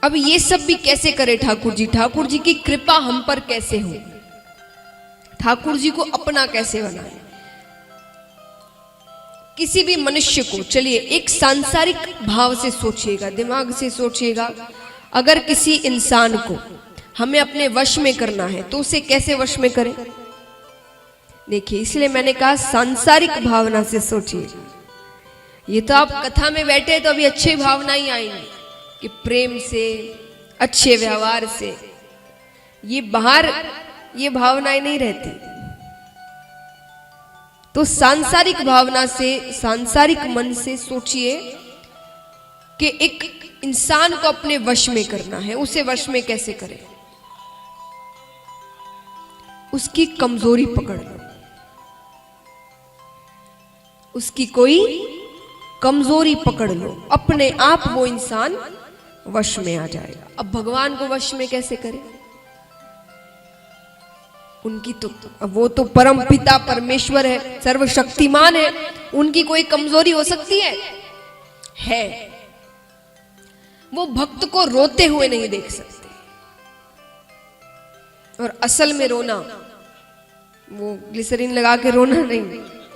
अब ये सब भी कैसे करे ठाकुर जी? ठाकुर जी की कृपा हम पर कैसे हो? ठाकुर जी को अपना कैसे बनाए? किसी भी मनुष्य को, चलिए एक सांसारिक भाव से सोचिएगा, दिमाग से सोचिएगा, अगर किसी इंसान को हमें अपने वश में करना है तो उसे कैसे वश में करें? देखिए, इसलिए मैंने कहा सांसारिक भावना से सोचिए। ये तो आप कथा में बैठे तो अभी अच्छी भावना ही आएंगी कि प्रेम से, अच्छे व्यवहार से, ये बाहर ये भावनाएं नहीं रहती। तो सांसारिक भावना से, सांसारिक मन से सोचिए कि एक इंसान को अपने वश में करना है, उसे वश में कैसे करें? उसकी कमजोरी पकड़ लो, उसकी कोई कमजोरी पकड़ लो, अपने आप वो इंसान वश में आ जाएगा। अब भगवान को वश में कैसे करें? उनकी तो, वो तो परम पिता परमेश्वर है, सर्वशक्तिमान है, उनकी कोई कमजोरी हो सकती है? वो भक्त को रोते हुए नहीं देख सकते। और असल में रोना, वो ग्लिसरीन लगा के रोना नहीं,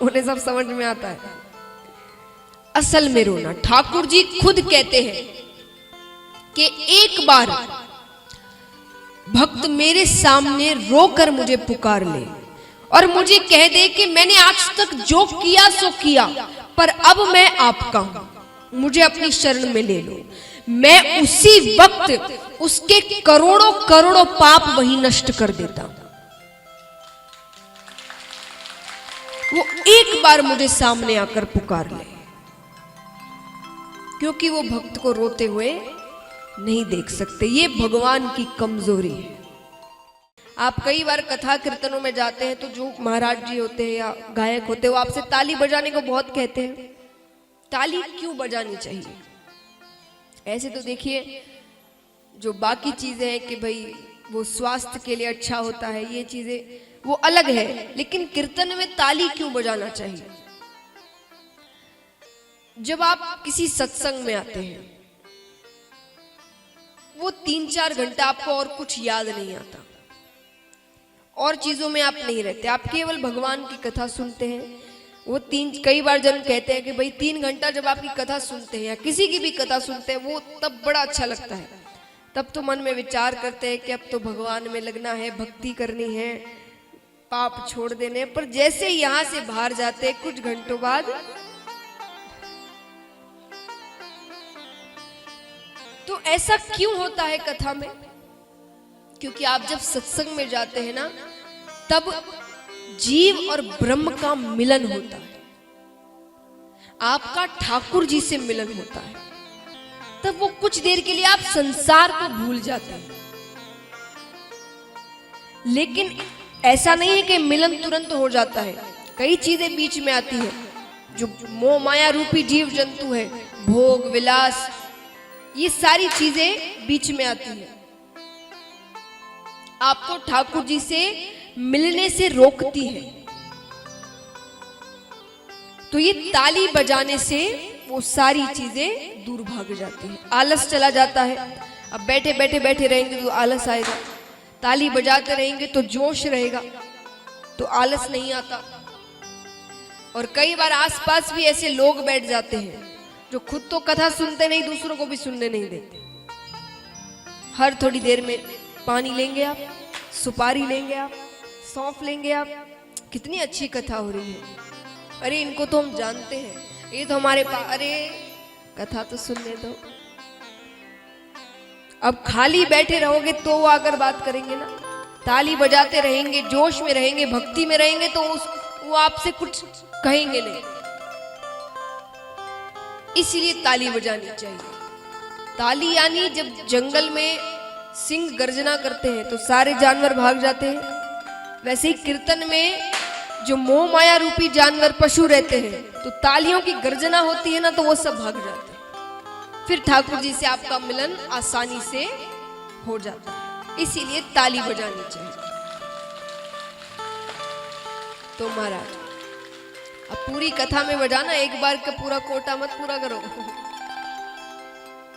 उन्हें सब समझ में आता है। असल में रोना, ठाकुर जी खुद कहते हैं कि एक बार भक्त मेरे सामने रोकर मुझे पुकार ले और मुझे कह दे कि मैंने आज तक जो किया सो किया, पर अब मैं आपका हूं, मुझे अपनी शरण में ले लो। मैं उसी वक्त उसके करोड़ों करोड़ों पाप वहीं नष्ट कर देता हूं। वो एक बार मुझे सामने आकर पुकार ले, क्योंकि वो भक्त को रोते हुए नहीं देख सकते। ये भगवान की कमजोरी है। आप कई बार कथा कीर्तनों में जाते हैं तो जो महाराज जी होते हैं या गायक होते हैं वो आपसे ताली बजाने को बहुत कहते हैं। ताली क्यों बजानी चाहिए? ऐसे तो देखिए जो बाकी चीजें हैं कि भाई वो स्वास्थ्य के लिए अच्छा होता है, ये चीजें वो अलग है, लेकिन कीर्तन में ताली क्यों बजाना चाहिए? जब आप किसी सत्संग में आते हैं वो 3-4 घंटा आपको और कुछ याद नहीं आता, और चीजों में आप नहीं रहते, आप केवल भगवान की कथा सुनते हैं। वो कई बार जन कहते हैं कि भाई 3 घंटा जब आपकी कथा सुनते हैं या किसी की भी कथा सुनते हैं वो तब बड़ा अच्छा लगता है। तब तो मन में विचार करते हैं कि अब तो भगवान में लगना है, भक्ति करनी है, पाप छोड़ देने। पर जैसे यहां से बाहर जाते हैं कुछ घंटों बाद, तो ऐसा क्यों होता है कथा में? क्योंकि आप जब सत्संग में जाते हैं ना, तब जीव और ब्रह्म का मिलन होता है, आपका ठाकुर जी से मिलन होता है। तब वो कुछ देर के लिए आप संसार को भूल जाते हैं। लेकिन ऐसा नहीं है कि मिलन तुरंत हो जाता है, कई चीजें बीच में आती है। जो मोह माया रूपी जीव जंतु है, भोग विलास, ये सारी चीजें बीच में आती हैं, आपको ठाकुर जी से मिलने से रोकती है। तो ये ताली बजाने से वो सारी चीजें दूर भाग जाती हैं, आलस चला जाता है। अब बैठे बैठे रहेंगे तो आलस आएगा, ताली बजाते रहेंगे तो जोश रहेगा, तो आलस नहीं आता। और कई बार आसपास भी ऐसे लोग बैठ जाते हैं जो खुद तो कथा सुनते नहीं, दूसरों को भी सुनने नहीं देते। हर थोड़ी देर में पानी लेंगे आप, सुपारी लेंगे आप, सौंफ लेंगे आप, कितनी अच्छी कथा हो रही है, अरे इनको तो हम जानते हैं, ये तो हमारे पास, अरे कथा तो सुनने दो। अब खाली बैठे रहोगे तो वो आकर बात करेंगे ना, ताली बजाते रहेंगे, जोश में रहेंगे, भक्ति में रहेंगे, तो वो आपसे कुछ कहेंगे नहीं। इसलिए ताली बजानी चाहिए। ताली यानी जब जंगल में सिंह गर्जना करते हैं तो सारे जानवर भाग जाते हैं, वैसे ही कीर्तन में जो मोह माया रूपी जानवर पशु रहते हैं, तो तालियों की गर्जना होती है ना, तो वो सब भाग जाते हैं। फिर ठाकुर जी से आपका मिलन आसानी से हो जाता है। इसीलिए ताली बजानी चाहिए। तो महाराज अब पूरी कथा में बजाना, एक बार का पूरा कोटा मत पूरा करो।